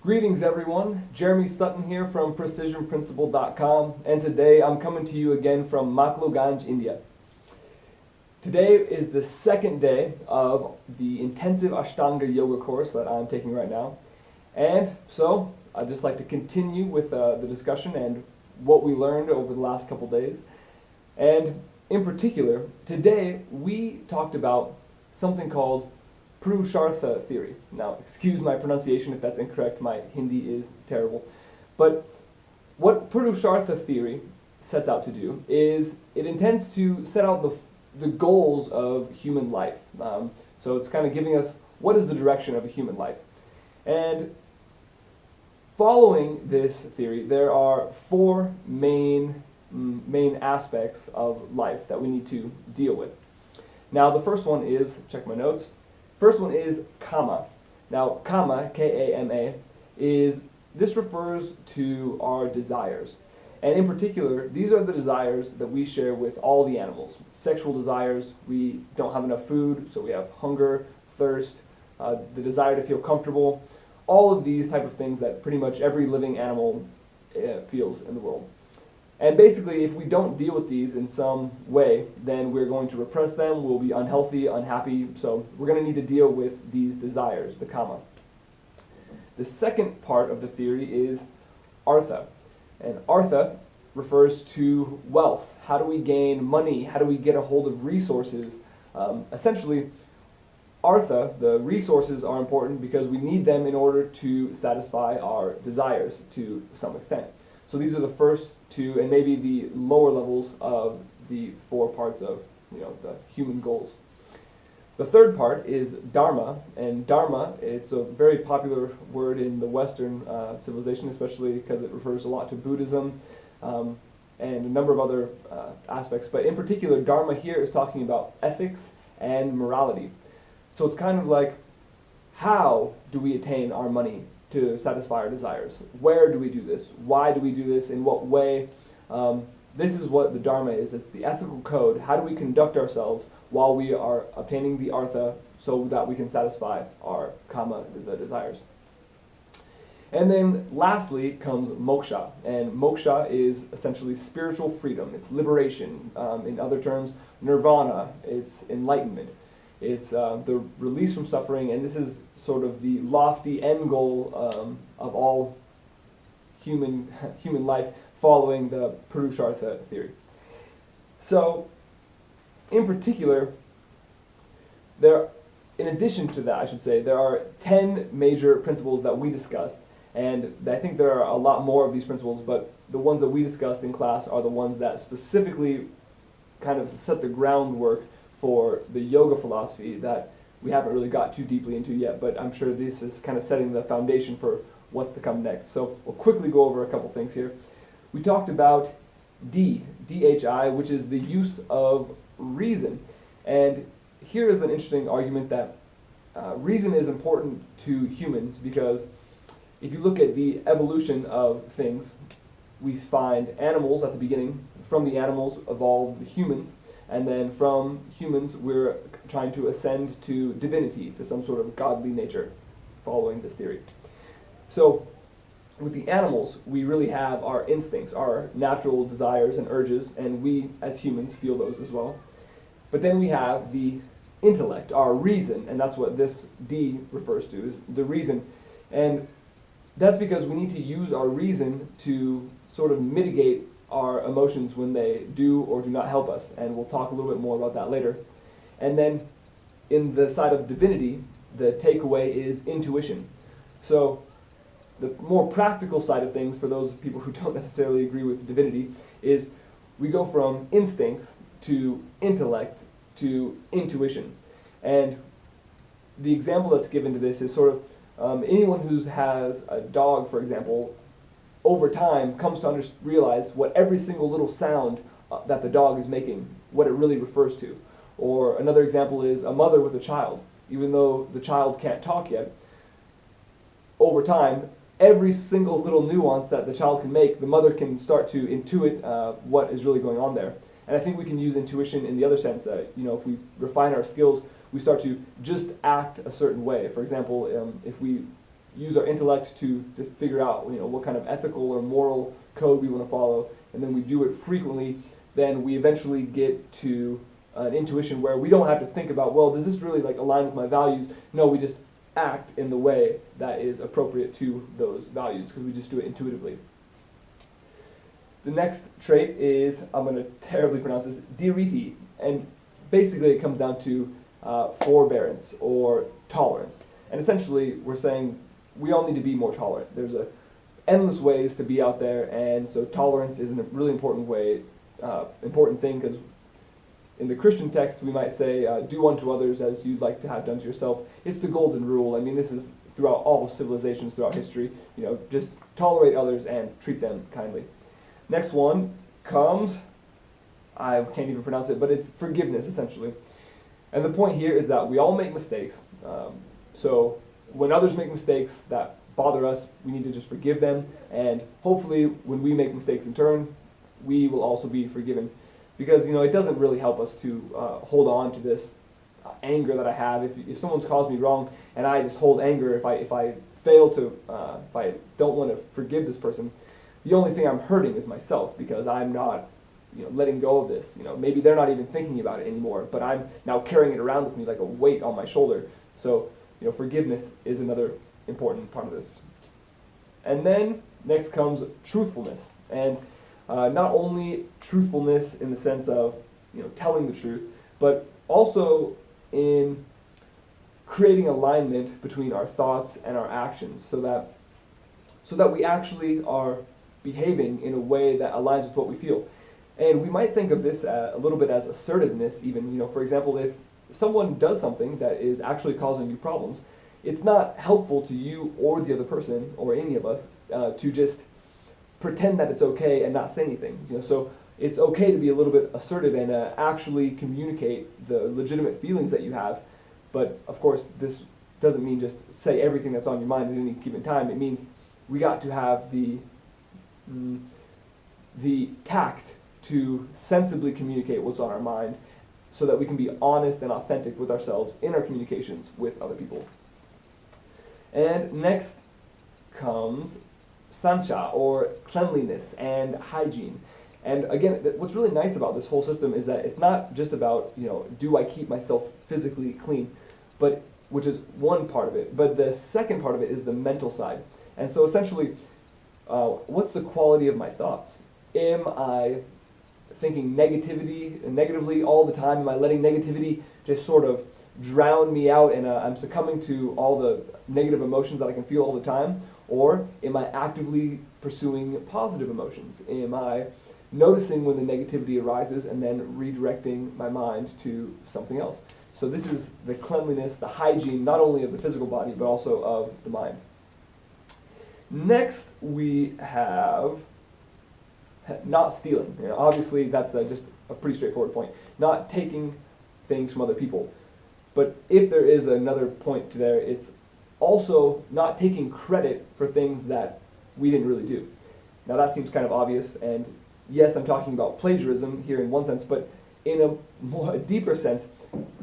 Greetings everyone, Jeremy Sutton here from PrecisionPrinciple.com, and today I'm coming to you again from Makloganj, India. Today is the second day of the intensive Ashtanga yoga course that I'm taking right now, and so I'd just like to continue with the discussion and what we learned over the last couple days. And in particular, today we talked about something called Purushartha Theory. Now, excuse my pronunciation if that's incorrect, my Hindi is terrible. But what Purushartha Theory sets out to do is it intends to set out the goals of human life. So it's kind of giving us what is the direction of a human life. And following this theory, there are four main aspects of life that we need to deal with. Now, the first one is, check my notes, first one is kama. Now, kama, K-A-M-A, this refers to our desires. And in particular, these are the desires that we share with all the animals. Sexual desires, we don't have enough food, so we have hunger, thirst, the desire to feel comfortable, all of these type of things that pretty much every living animal feels in the world. And basically, if we don't deal with these in some way, then we're going to repress them, we'll be unhealthy, unhappy, so we're going to need to deal with these desires, the kama. The second part of the theory is Artha. And Artha refers to wealth. How do we gain money? How do we get a hold of resources? Essentially, Artha, the resources are important because we need them in order to satisfy our desires to some extent. So these are the first two and maybe the lower levels of the four parts of the human goals. The third part is dharma, and dharma, it's a very popular word in the Western civilization, especially because it refers a lot to Buddhism and a number of other aspects. But in particular, dharma here is talking about ethics and morality. So it's kind of like, how do we attain our money to satisfy our desires? Where do we do this? Why do we do this? In what way? This is what the dharma is. It's the ethical code. How do we conduct ourselves while we are obtaining the artha so that we can satisfy our kama, the desires? And then lastly comes moksha. And moksha is essentially spiritual freedom. It's liberation. In other terms, nirvana. It's enlightenment. It's the release from suffering, and this is sort of the lofty end goal of all human life following the Purushartha theory. So, in particular, in addition to that, I should say, there are 10 major principles that we discussed, and I think there are a lot more of these principles, but the ones that we discussed in class are the ones that specifically kind of set the groundwork for the yoga philosophy that we haven't really got too deeply into yet, but I'm sure this is kind of setting the foundation for what's to come next. So we'll quickly go over a couple things here. We talked about DHI, which is the use of reason. And here is an interesting argument that reason is important to humans because if you look at the evolution of things, we find animals at the beginning. From the animals evolved the humans. And then from humans, we're trying to ascend to divinity, to some sort of godly nature, following this theory. So with the animals, we really have our instincts, our natural desires and urges, and we as humans feel those as well. But then we have the intellect, our reason, and that's what this D refers to, is the reason. And that's because we need to use our reason to sort of mitigate our emotions when they do or do not help us, and we'll talk a little bit more about that later. And then in the side of divinity, the takeaway is intuition. So the more practical side of things for those people who don't necessarily agree with divinity is we go from instincts to intellect to intuition. And the example that's given to this is sort of anyone who has a dog, for example, over time comes to realize what every single little sound that the dog is making, what it really refers to. Or another example is a mother with a child. Even though the child can't talk yet, over time, every single little nuance that the child can make, the mother can start to intuit what is really going on there. And I think we can use intuition in the other sense. If we refine our skills, we start to just act a certain way. For example, if we use our intellect to figure out what kind of ethical or moral code we want to follow, and then we do it frequently, then we eventually get to an intuition where we don't have to think about, well, does this really align with my values? No, we just act in the way that is appropriate to those values because we just do it intuitively. The next trait is, I'm going to terribly pronounce this, diriti, and basically it comes down to forbearance or tolerance. And essentially we're saying we all need to be more tolerant. There's endless ways to be out there, and so tolerance is a really important thing, because in the Christian text we might say, do unto others as you'd like to have done to yourself. It's the golden rule. I mean, this is throughout all civilizations throughout history. Just tolerate others and treat them kindly. Next one comes, I can't even pronounce it, but it's forgiveness, essentially. And the point here is that we all make mistakes. So when others make mistakes that bother us, we need to just forgive them, and hopefully when we make mistakes in turn, we will also be forgiven. Because it doesn't really help us to hold on to this anger that I have. If someone's caused me wrong and I just hold anger, if I fail to, if I don't want to forgive this person, the only thing I'm hurting is myself, because I'm not letting go of this. Maybe they're not even thinking about it anymore, but I'm now carrying it around with me like a weight on my shoulder. So forgiveness is another important part of this. And then next comes truthfulness, and not only truthfulness in the sense of telling the truth, but also in creating alignment between our thoughts and our actions, so that we actually are behaving in a way that aligns with what we feel. And we might think of this a little bit as assertiveness even. For example, if someone does something that is actually causing you problems, it's not helpful to you or the other person or any of us to just pretend that it's okay and not say anything. So it's okay to be a little bit assertive and actually communicate the legitimate feelings that you have. But of course, this doesn't mean just say everything that's on your mind at any given time. It means we got to have the tact to sensibly communicate what's on our mind, so that we can be honest and authentic with ourselves in our communications with other people. And next comes sancha, or cleanliness and hygiene. And again, what's really nice about this whole system is that it's not just about, do I keep myself physically clean, but which is one part of it, but the second part of it is the mental side. And so essentially, what's the quality of my thoughts? Am I thinking negatively all the time? Am I letting negativity just sort of drown me out, and I'm succumbing to all the negative emotions that I can feel all the time? Or am I actively pursuing positive emotions? Am I noticing when the negativity arises and then redirecting my mind to something else? So this is the cleanliness, the hygiene, not only of the physical body, but also of the mind. Next, we have not stealing. Obviously, that's just a pretty straightforward point. Not taking things from other people. But if there is another point to there, it's also not taking credit for things that we didn't really do. Now that seems kind of obvious, and yes, I'm talking about plagiarism here in one sense, but in a deeper sense,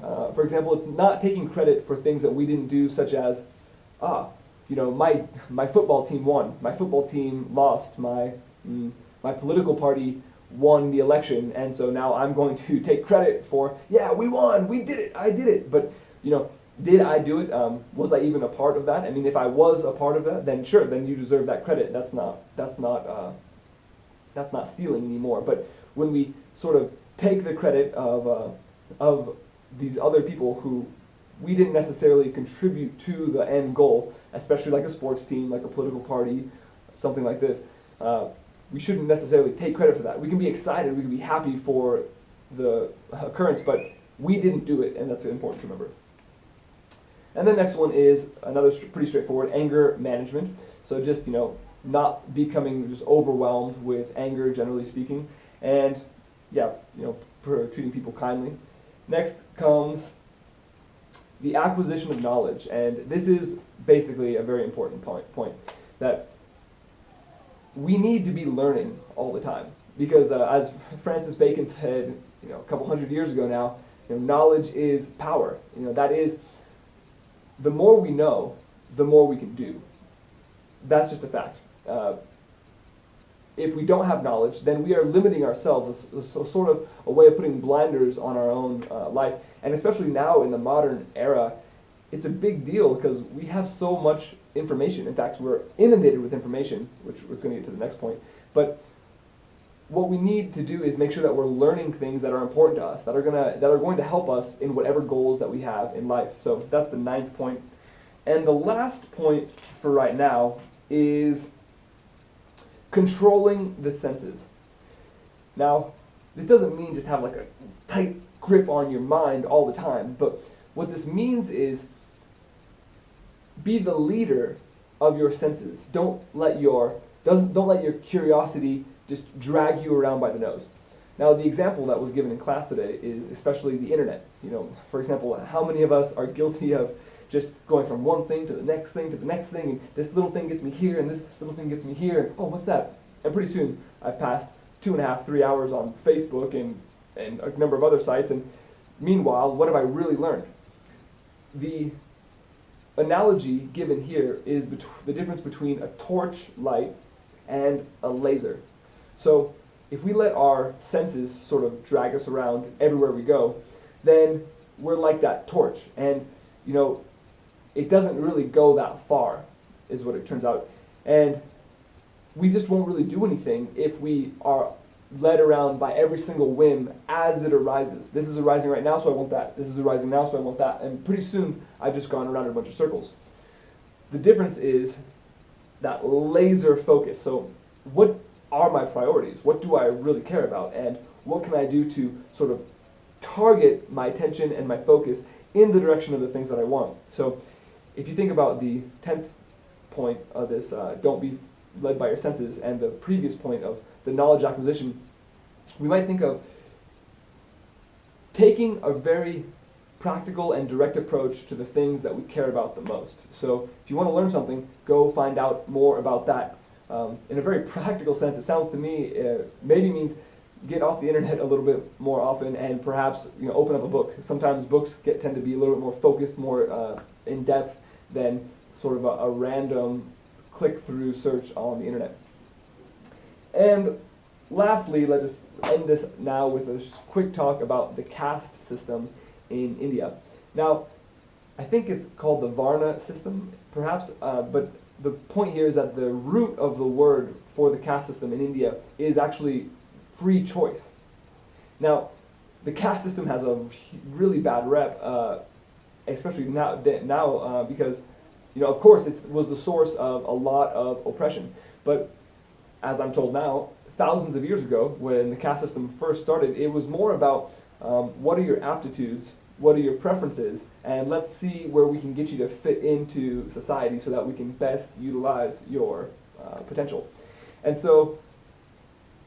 for example, it's not taking credit for things that we didn't do, such as, my football team won, my football team lost, my political party won the election, and so now I'm going to take credit for, yeah, we won, we did it, I did it. But did I do it? Was I even a part of that? I mean, if I was a part of that, then sure, then you deserve that credit. That's not stealing anymore. But when we sort of take the credit of these other people who we didn't necessarily contribute to the end goal, especially like a sports team, like a political party, something like this, we shouldn't necessarily take credit for that. We can be excited, we can be happy for the occurrence, but we didn't do it, and that's important to remember. And the next one is another pretty straightforward, anger management. So just, not becoming just overwhelmed with anger, generally speaking, and treating people kindly. Next comes the acquisition of knowledge, and this is basically a very important point that we need to be learning all the time, because as Francis Bacon said, a couple hundred years ago now, knowledge is power. That is, the more we know, the more we can do. that's just a fact. If we don't have knowledge, then we are limiting ourselves, sort of a way of putting blinders on our own life. And especially now in the modern era, it's a big deal because we have so much information. In fact, we're inundated with information, which we're going to get to the next point. But what we need to do is make sure that we're learning things that are important to us, that are going to help us in whatever goals that we have in life. So that's the 9th point. And the last point for right now is controlling the senses. Now, this doesn't mean just have like a tight grip on your mind all the time, but what this means is be the leader of your senses. Don't let your curiosity just drag you around by the nose. Now, the example that was given in class today is especially the internet. For example, how many of us are guilty of just going from one thing to the next thing to the next thing, and this little thing gets me here, and this little thing gets me here, and oh, what's that? And pretty soon, I've passed 2.5, 3 hours on Facebook and a number of other sites, and meanwhile, what have I really learned? The analogy given here is the difference between a torch light and a laser. So if we let our senses sort of drag us around everywhere we go, then we're like that torch. And, it doesn't really go that far, is what it turns out. And we just won't really do anything if we are led around by every single whim as it arises. This is arising right now, so I want that. This is arising now, so I want that. And pretty soon, I've just gone around in a bunch of circles. The difference is that laser focus. So what are my priorities? What do I really care about? And what can I do to sort of target my attention and my focus in the direction of the things that I want? So if you think about the 10th point of this, don't be led by your senses, and the previous point of the knowledge acquisition, we might think of taking a very practical and direct approach to the things that we care about the most. So if you want to learn something, go find out more about that. In a very practical sense, it sounds to me maybe means get off the internet a little bit more often, and perhaps open up a book. Sometimes books tend to be a little bit more focused, more in depth than sort of a random click-through search on the internet. And lastly, let's just end this now with a quick talk about the caste system in India. Now, I think it's called the Varna system, perhaps, but the point here is that the root of the word for the caste system in India is actually free choice. Now, the caste system has a really bad rep, especially now because, of course, it was the source of a lot of oppression. But as I'm told now, thousands of years ago, when the caste system first started, it was more about what are your aptitudes, what are your preferences, and let's see where we can get you to fit into society so that we can best utilize your potential. And so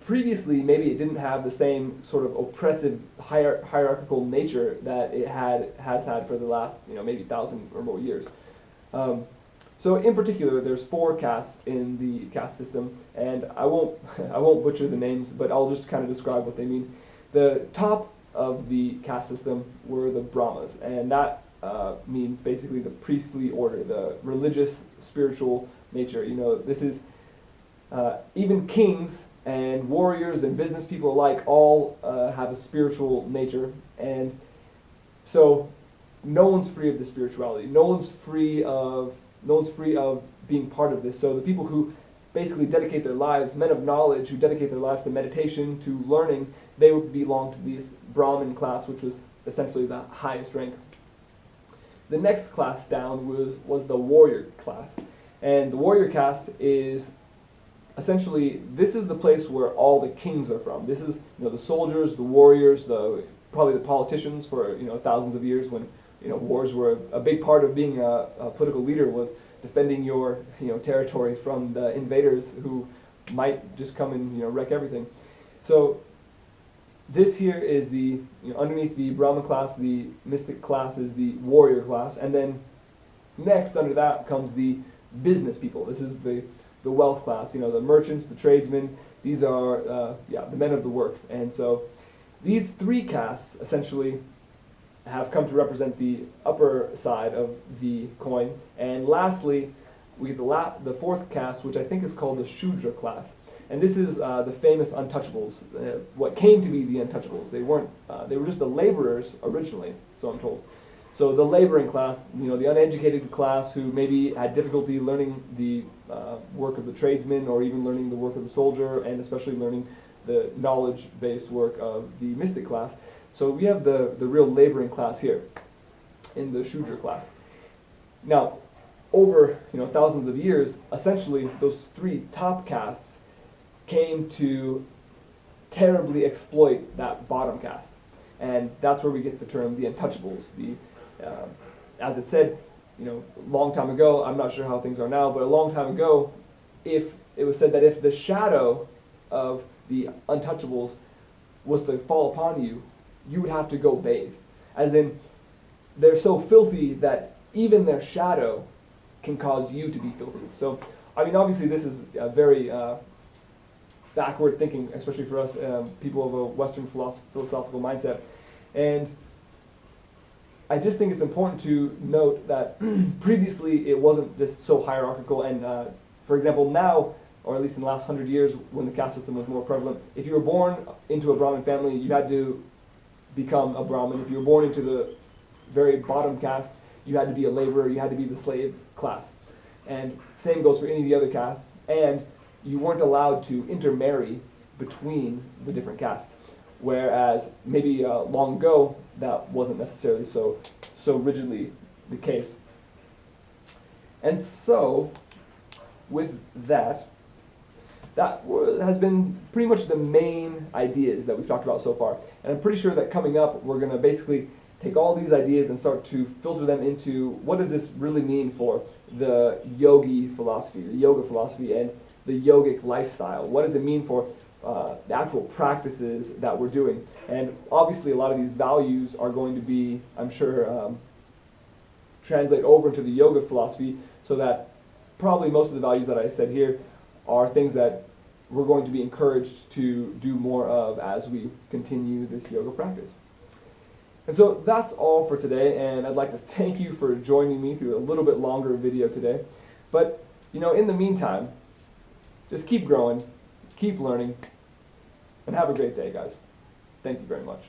previously, maybe it didn't have the same sort of oppressive hierarchical nature that it has had for the last maybe 1,000 or more years. So in particular, there's 4 castes in the caste system, and I won't butcher the names, but I'll just kind of describe what they mean. The top of the caste system were the Brahmas, and that means basically the priestly order, the religious, spiritual nature. This is even kings and warriors and business people alike all have a spiritual nature, and so no one's free of the spirituality. No one's free of being part of this. So the people who basically dedicate their lives, men of knowledge who dedicate their lives to meditation, to learning, they would belong to this Brahmin class, which was essentially the highest rank. The next class down was the warrior class, and the warrior caste is essentially, this is the place where all the kings are from. This is the soldiers, the warriors, probably the politicians for thousands of years when wars were a big part of being a political leader, was defending your territory from the invaders who might just come and wreck everything. So this here is the underneath the Brahmin class, the mystic class is the warrior class, and then next under that comes the business people. This is the wealth class, the merchants, the tradesmen. These are the men of the work. And so these 3 castes essentially have come to represent the upper side of the coin. And lastly, we get the fourth caste, which I think is called the Shudra Class. And this is the famous untouchables, what came to be the untouchables. They weren't, they were just the laborers originally, so I'm told. So the laboring class, the uneducated class who maybe had difficulty learning the work of the tradesman or even learning the work of the soldier, and especially learning the knowledge-based work of the mystic class. So we have the real laboring class here in the Shudra class. Now, over thousands of years, essentially those three top castes came to terribly exploit that bottom caste. And that's where we get the term the untouchables. As it said, a long time ago, I'm not sure how things are now, but a long time ago, if it was said that if the shadow of the untouchables was to fall upon you, you would have to go bathe. As in, they're so filthy that even their shadow can cause you to be filthy. So, obviously this is a very backward thinking, especially for us people of a Western philosophical mindset. And I just think it's important to note that previously it wasn't just so hierarchical, and for example now, or at least in the last 100 years when the caste system was more prevalent, if you were born into a Brahmin family, you had to become a Brahmin. If you were born into the very bottom caste, you had to be a laborer, you had to be the slave class. And same goes for any of the other castes, and you weren't allowed to intermarry between the different castes. Whereas maybe long ago, that wasn't necessarily so rigidly the case. And so, with that has been pretty much the main ideas that we've talked about so far. And I'm pretty sure that coming up, we're going to basically take all these ideas and start to filter them into what does this really mean for the yogi philosophy, the yoga philosophy, and the yogic lifestyle. What does it mean for the actual practices that we're doing? And obviously a lot of these values are going to be, I'm sure, translate over into the yoga philosophy, so that probably most of the values that I said here are things that we're going to be encouraged to do more of as we continue this yoga practice. And so that's all for today, and I'd like to thank you for joining me through a little bit longer video today. But, in the meantime, just keep growing, keep learning, and have a great day, guys. Thank you very much.